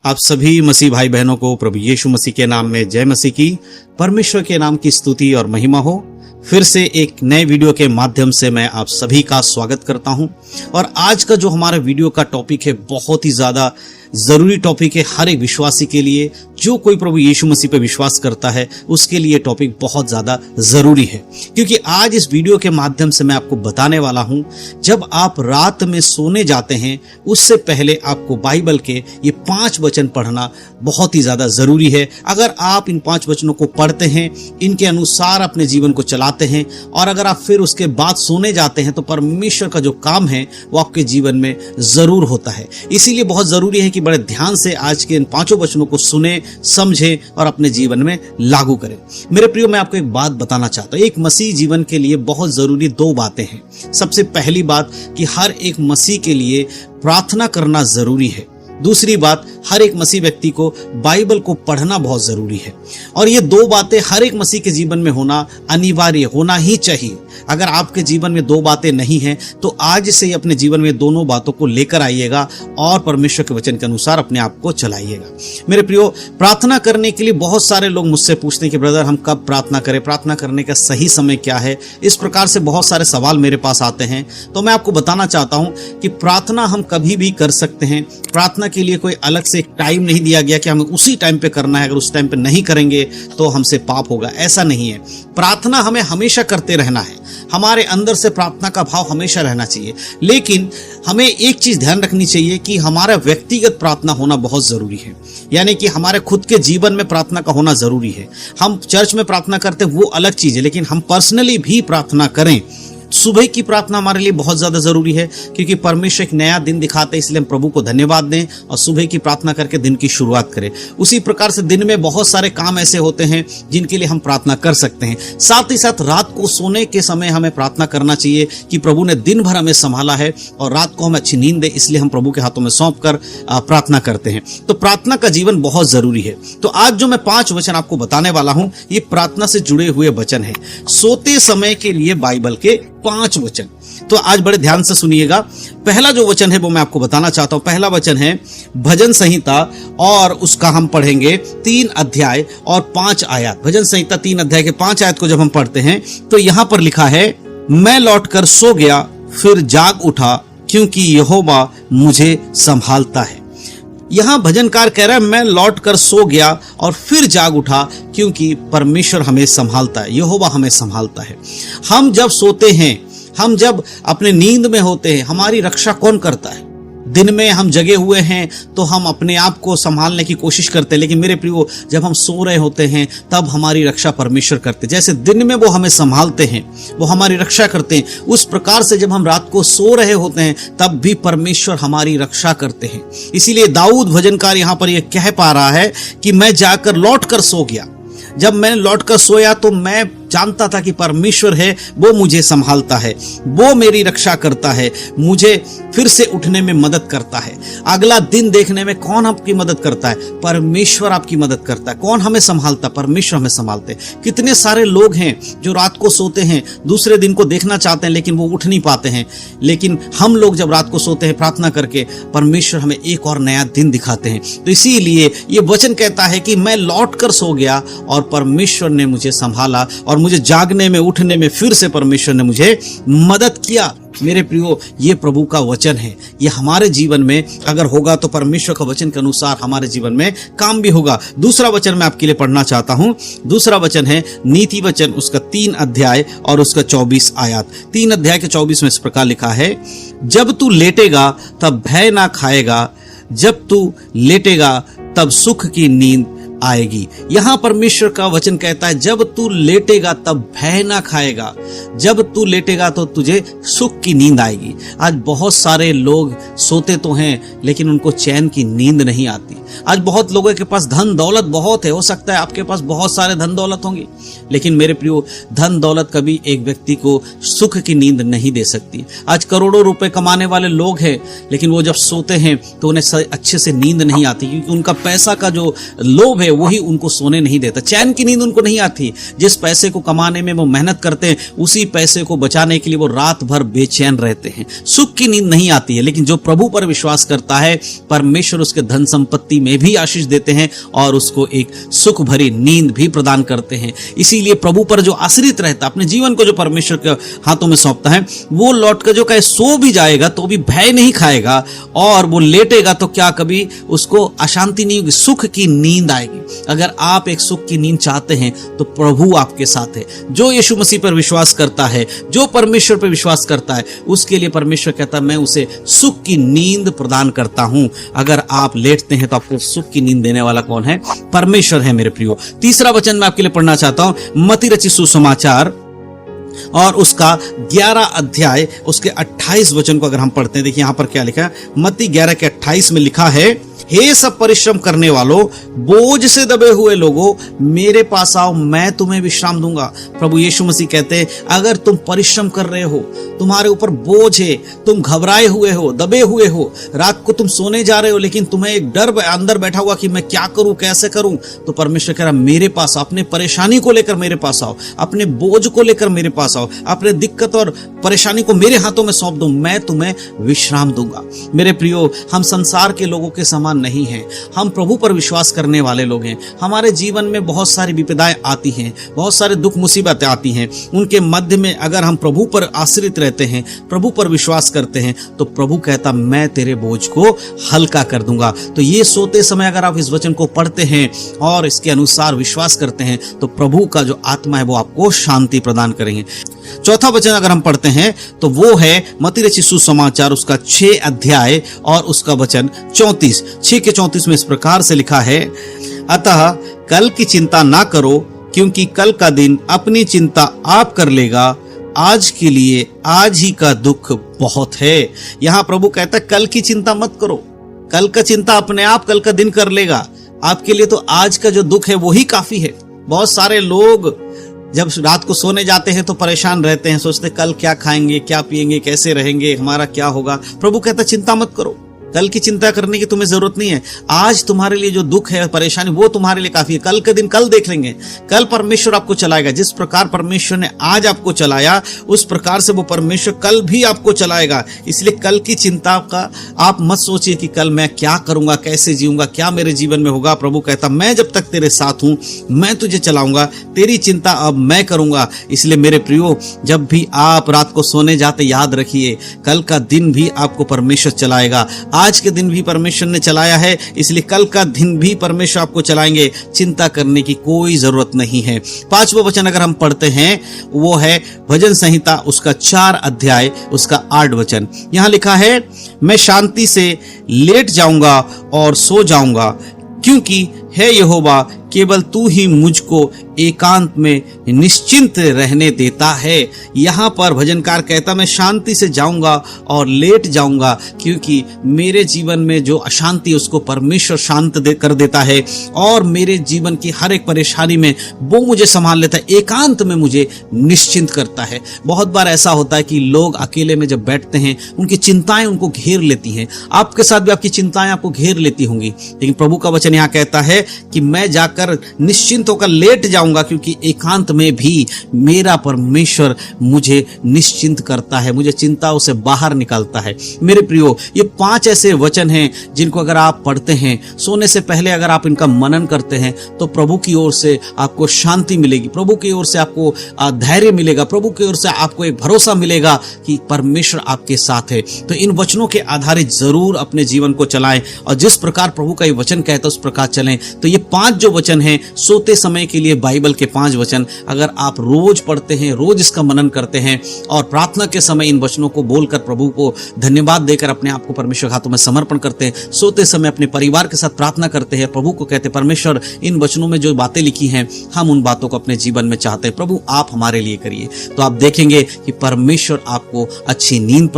आप सभी मसीह भाई बहनों को प्रभु यीशु मसीह के नाम में जय मसीह की। परमेश्वर के नाम की स्तुति और महिमा हो। फिर से एक नए वीडियो के माध्यम से मैं आप सभी का स्वागत करता हूं। और आज का जो हमारा वीडियो का टॉपिक है, बहुत ही ज्यादा जरूरी टॉपिक है हर एक विश्वासी के लिए। जो कोई प्रभु यीशु मसीह पे विश्वास करता है उसके लिए टॉपिक बहुत ज्यादा जरूरी है, क्योंकि आज इस वीडियो के माध्यम से मैं आपको बताने वाला हूं, जब आप रात में सोने जाते हैं उससे पहले आपको बाइबल के ये 5 वचन पढ़ना बहुत ही ज्यादा जरूरी है। अगर आप इन 5 वचनों को पढ़ते हैं, इनके अनुसार अपने जीवन को चलाते हैं और अगर आप फिर उसके बाद सोने जाते हैं, तो परमेश्वर का जो काम है वो आपके जीवन में जरूर होता है। इसीलिए बहुत जरूरी है कि बड़े ध्यान से आज के इन 5 वचनों को सुने, समझें और अपने जीवन में लागू करें। मेरे प्रियो, मैं आपको एक बात बताना चाहता हूं। एक मसीह जीवन के लिए बहुत जरूरी 2 बातें हैं। सबसे पहली बात कि हर एक मसीह के लिए प्रार्थना करना जरूरी है। दूसरी बात, हर एक मसीह व्यक्ति को बाइबल को पढ़ना बहुत जरूरी है। और ये 2 बातें हर एक मसीह के जीवन में होना अनिवार्य, होना ही चाहिए। अगर आपके जीवन में 2 बातें नहीं हैं, तो आज से ही अपने जीवन में दोनों बातों को लेकर आइएगा और परमेश्वर के वचन के अनुसार अपने आप को चलाइएगा। मेरे प्रियो, प्रार्थना करने के लिए बहुत सारे लोग मुझसे पूछते हैं कि ब्रदर, हम कब प्रार्थना करें, प्रार्थना करने का सही समय क्या है। इस प्रकार से बहुत सारे सवाल मेरे पास आते हैं। तो मैं आपको बताना चाहता हूं कि प्रार्थना हम कभी भी कर सकते हैं। प्रार्थना के लिए कोई अलग से टाइम नहीं दिया गया कि हमें उसी टाइम पे करना है, अगर उस टाइम पे नहीं करेंगे तो हमसे पाप होगा, ऐसा नहीं है। प्रार्थना हमें हमेशा करते रहना है। हमारे अंदर से प्रार्थना का भाव हमेशा रहना चाहिए। लेकिन हमें एक चीज ध्यान रखनी चाहिए कि हमारा व्यक्तिगत प्रार्थना होना बहुत जरूरी है। यानी कि हमारे खुद के जीवन में प्रार्थना का होना जरूरी है। हम चर्च में प्रार्थना करते वो अलग चीज है, लेकिन हम पर्सनली भी प्रार्थना करें। सुबह की प्रार्थना हमारे लिए बहुत ज्यादा जरूरी है, क्योंकि परमेश्वर एक नया दिन दिखाते हैं, इसलिए हम प्रभु को धन्यवाद दें और सुबह की प्रार्थना करके दिन की शुरुआत करें। उसी प्रकार से दिन में बहुत सारे काम ऐसे होते हैं जिनके लिए हम प्रार्थना कर सकते हैं। साथ ही साथ रात को सोने के समय हमें प्रार्थना करना चाहिए कि प्रभु ने दिन भर हमें संभाला है और रात को हमें अच्छी नींद दे, इसलिए हम प्रभु के हाथों में सौंप कर प्रार्थना करते हैं। तो प्रार्थना का जीवन बहुत जरूरी है। तो आज जो मैं 5 वचन आपको बताने वाला हूं, ये प्रार्थना से जुड़े हुए वचन है। सोते समय के लिए बाइबल के 5 वचन। तो आज बड़े ध्यान से सुनिएगा। पहला जो वचन है वो मैं आपको बताना चाहता हूं। पहला वचन है भजन संहिता और उसका हम पढ़ेंगे 3 अध्याय और 5 आयत। भजन संहिता 3 अध्याय के 5 आयत को जब हम पढ़ते हैं तो यहां पर लिखा है, मैं लौटकर सो गया फिर जाग उठा, क्योंकि यहोवा मुझे संभालता है। यहां भजनकार कह रहा है, मैं लौट कर सो गया और फिर जाग उठा, क्योंकि परमेश्वर हमें संभालता है, यहोवा हमें संभालता है। हम जब सोते हैं, हम जब अपने नींद में होते हैं, हमारी रक्षा कौन करता है? दिन में हम जगे हुए हैं तो हम अपने आप को संभालने की कोशिश करते हैं, लेकिन मेरे प्रियो, जब हम सो रहे होते हैं तब हमारी रक्षा परमेश्वर करते हैं। जैसे दिन में वो हमें संभालते हैं, वो हमारी रक्षा करते हैं, उस प्रकार से जब हम रात को सो रहे होते हैं तब भी परमेश्वर हमारी रक्षा करते हैं। इसीलिए दाऊद भजनकार यहां पर यह कह पा रहा है कि मैं जाकर लौट कर सो गया। जब मैं लौट कर सोया तो मैं जानता था कि परमेश्वर है, वो मुझे संभालता है, वो मेरी रक्षा करता है, मुझे फिर से उठने में मदद करता है। अगला दिन देखने में कौन आपकी मदद करता है? परमेश्वर आपकी मदद करता है। कौन हमें संभालता? परमेश्वर हमें संभालते हैं। कितने सारे लोग हैं जो रात को सोते हैं, दूसरे दिन को देखना चाहते हैं, लेकिन वो उठ नहीं पाते हैं। लेकिन हम लोग जब रात को सोते हैं प्रार्थना करके, परमेश्वर हमें एक और नया दिन दिखाते हैं। तो इसीलिए ये वचन कहता है कि मैं लौट कर सो गया और परमेश्वर ने मुझे संभाला और मुझे जागने में, उठने में फिर से परमेश्वर ने मुझे मदद किया। मेरे प्रियो, ये प्रभु का वचन है। ये हमारे जीवन में अगर होगा तो परमेश्वर का वचन के अनुसार हमारे जीवन में काम भी होगा। दूसरा वचन मैं आपके लिए पढ़ना चाहता हूं। दूसरा वचन है नीति वचन, उसका 3 अध्याय और उसका 24 आयत। 3 अध्याय के 24 में इस प्रकार लिखा है, जब तू लेटेगा तब भय ना खाएगा, जब तू लेटेगा तब सुख की नींद आएगी। यहां परमेश्वर का वचन कहता है, जब तू लेटेगा तब भय ना खाएगा, जब तू लेटेगा तो तुझे सुख की नींद आएगी। आज बहुत सारे लोग सोते तो हैं लेकिन उनको चैन की नींद नहीं आती। आज बहुत लोगों के पास धन दौलत बहुत है, हो सकता है आपके पास बहुत सारे धन दौलत होंगे, लेकिन मेरे प्रियो, धन दौलत कभी एक व्यक्ति को सुख की नींद नहीं दे सकती। आज करोड़ों रुपए कमाने वाले लोग हैं, लेकिन वो जब सोते हैं तो उन्हें अच्छे से नींद नहीं आती, क्योंकि उनका पैसा का जो लोभ है है वही उनको सोने नहीं देता, चैन की नींद उनको नहीं आती। जिस पैसे को कमाने में वो मेहनत करते हैं उसी पैसे को बचाने के लिए वो रात भर बेचैन रहते हैं, सुख की नींद नहीं आती है। लेकिन जो प्रभु पर विश्वास करता है परमेश्वर उसके धन संपत्ति में भी आशीष देते हैं और उसको एक सुख भरी नींद भी प्रदान करते हैं। इसीलिए प्रभु पर जो आश्रित रहता, अपने जीवन को जो परमेश्वर के हाथों में सौंपता है, वो लौट कर जो कहे सो भी जाएगा तो भी भय नहीं खाएगा, और वो लेटेगा तो क्या कभी उसको अशांति नहीं होगी, सुख की नींद आएगी। अगर आप एक सुख की नींद चाहते हैं तो प्रभु आपके साथ है। जो यीशु मसीह पर विश्वास करता है, जो परमेश्वर पर विश्वास करता है, उसके लिए परमेश्वर कहता है मैं उसे सुख की नींद प्रदान करता हूं। अगर आप लेटते हैं तो आपको सुख की नींद देने वाला कौन है? परमेश्वर है मेरे प्रियो। तीसरा वचन मैं आपके लिए पढ़ना चाहता हूं, मत्ती रचित सुसमाचार और उसका 11 अध्याय उसके 28 वचन को अगर हम पढ़ते हैं, देखिए यहां पर क्या लिखा है। मत्ती 11 के 28 में लिखा है, हे सब परिश्रम करने वालों, बोझ से दबे हुए लोगों, मेरे पास आओ, मैं तुम्हें विश्राम दूंगा। प्रभु यीशु मसीह कहते हैं अगर तुम परिश्रम कर रहे हो, तुम्हारे ऊपर बोझ है, तुम घबराए हुए हो, दबे हुए हो, रात को तुम सोने जा रहे हो लेकिन तुम्हें एक डर अंदर बैठा हुआ कि मैं क्या करूं, कैसे करूं, तो परमेश्वर कह रहा मेरे पास आओ, अपने परेशानी को लेकर मेरे पास आओ, अपने बोझ को लेकर मेरे पास आओ, अपने दिक्कत और परेशानी को मेरे हाथों में सौंप दो, मैं तुम्हें विश्राम दूंगा। मेरे प्रियो, हम संसार के लोगों के समान नहीं हैं, हम प्रभु पर विश्वास करने वाले लोग हैं। हमारे जीवन में बहुत सारी विपदाएं आती हैं, बहुत सारे दुख मुसीबतें आती हैं, उनके मध्य में अगर हम प्रभु पर आश्रित रहते हैं, प्रभु पर विश्वास करते हैं, तो प्रभु कहता मैं तेरे बोझ को हल्का कर दूंगा। तो ये सोते समय अगर आप इस वचन को पढ़ते हैं और इसके अनुसार विश्वास करते हैं तो प्रभु का जो आत्मा है वो आपको शांति प्रदान करेंगे। चौथा वचन अगर हम पढ़ते हैं तो वो है मत्ती रचित सुसमाचार उसका 6 अध्याय और उसका वचन 34, 6 के 34 में इस प्रकार से लिखा है, अतः कल की चिंता ना करो, क्योंकि कल का दिन अपनी चिंता आप कर लेगा, आज के लिए आज ही का दुख बहुत है। यहां प्रभु कहता है कल की चिंता मत करो, कल का चिंता अपने आप कल का दिन कर लेगा, आपके लिए तो आज का जो दुख है वही काफी है। बहुत सारे लोग जब रात को सोने जाते हैं तो परेशान रहते हैं, सोचते कल क्या खाएंगे, क्या पिएंगे, कैसे रहेंगे, हमारा क्या होगा। प्रभु कहता चिंता मत करो, कल की चिंता करने की तुम्हें जरूरत नहीं है। आज तुम्हारे लिए जो दुख है, परेशानी, वो तुम्हारे लिए काफी है। कल के दिन कल देख लेंगे, कल परमेश्वर आपको चलाएगा। जिस प्रकार परमेश्वर ने आज आपको चलाया उस प्रकार से वो परमेश्वर कल भी आपको चलाएगा। इसलिए कल की चिंता का आप मत सोचिए कि कल मैं क्या करूंगा, कैसे जीऊंगा, क्या मेरे जीवन में होगा। प्रभु कहता मैं जब तक तेरे साथ हूं मैं तुझे चलाऊंगा, तेरी चिंता अब मैं करूंगा। इसलिए मेरे प्रियो, जब भी आप रात को सोने जाते याद रखिए कल का दिन भी आपको परमेश्वर चलाएगा। आज के दिन भी परमेश्वर ने चलाया है, इसलिए कल का दिन भी परमेश्वर आपको चलाएंगे। चिंता करने की कोई जरूरत नहीं है। 5वां वचन अगर हम पढ़ते हैं वो है भजन संहिता उसका 4 अध्याय उसका 8 वचन। यहां लिखा है, मैं शांति से लेट जाऊंगा और सो जाऊंगा, क्योंकि है यहोवा केवल तू ही मुझको एकांत में निश्चिंत रहने देता है। यहाँ पर भजनकार कहता मैं शांति से जाऊंगा और लेट जाऊंगा, क्योंकि मेरे जीवन में जो अशांति उसको परमेश्वर शांत कर देता है और मेरे जीवन की हर एक परेशानी में वो मुझे संभाल लेता है, एकांत में मुझे निश्चिंत करता है। बहुत बार ऐसा होता है कि लोग अकेले में जब बैठते हैं उनकी चिंताएं उनको घेर लेती हैं। आपके साथ भी आपकी चिंताएं आपको घेर लेती होंगी, लेकिन प्रभु का वचन यहाँ कहता है कि मैं जाकर निश्चिंत होकर लेट जाऊंगा, क्योंकि एकांत में भी मेरा परमेश्वर मुझे निश्चिंत करता है, मुझे चिंताओं से बाहर निकालता है। मेरे प्रियो, ये 5 ऐसे वचन हैं जिनको अगर आप पढ़ते हैं, सोने से पहले अगर आप इनका मनन करते हैं तो प्रभु की ओर से आपको शांति मिलेगी, प्रभु की ओर से आपको धैर्य मिलेगा, प्रभु की ओर से आपको एक भरोसा मिलेगा कि परमेश्वर आपके साथ है। तो इन वचनों के आधारित जरूर अपने जीवन को चलाएं और जिस प्रकार प्रभु का ये वचन कहता है उस प्रकार चलें। तो ये 5 जो वचन हैं सोते समय के लिए बाइबल के 5 वचन, अगर आप रोज पढ़ते हैं, रोज इसका मनन करते हैं और प्रार्थना के समय इन वचनों को बोलकर प्रभु को धन्यवाद देकर अपने आप को परमेश्वर के हाथों में समर्पण करते हैं, सोते समय अपने परिवार के साथ प्रार्थना करते हैं, प्रभु को कहते हैं परमेश्वर इन वचनों में जो बातें लिखी हैं हम उन बातों को अपने जीवन में चाहते हैं, प्रभु आप हमारे लिए करिए, तो आप देखेंगे कि परमेश्वर आपको अच्छी नींद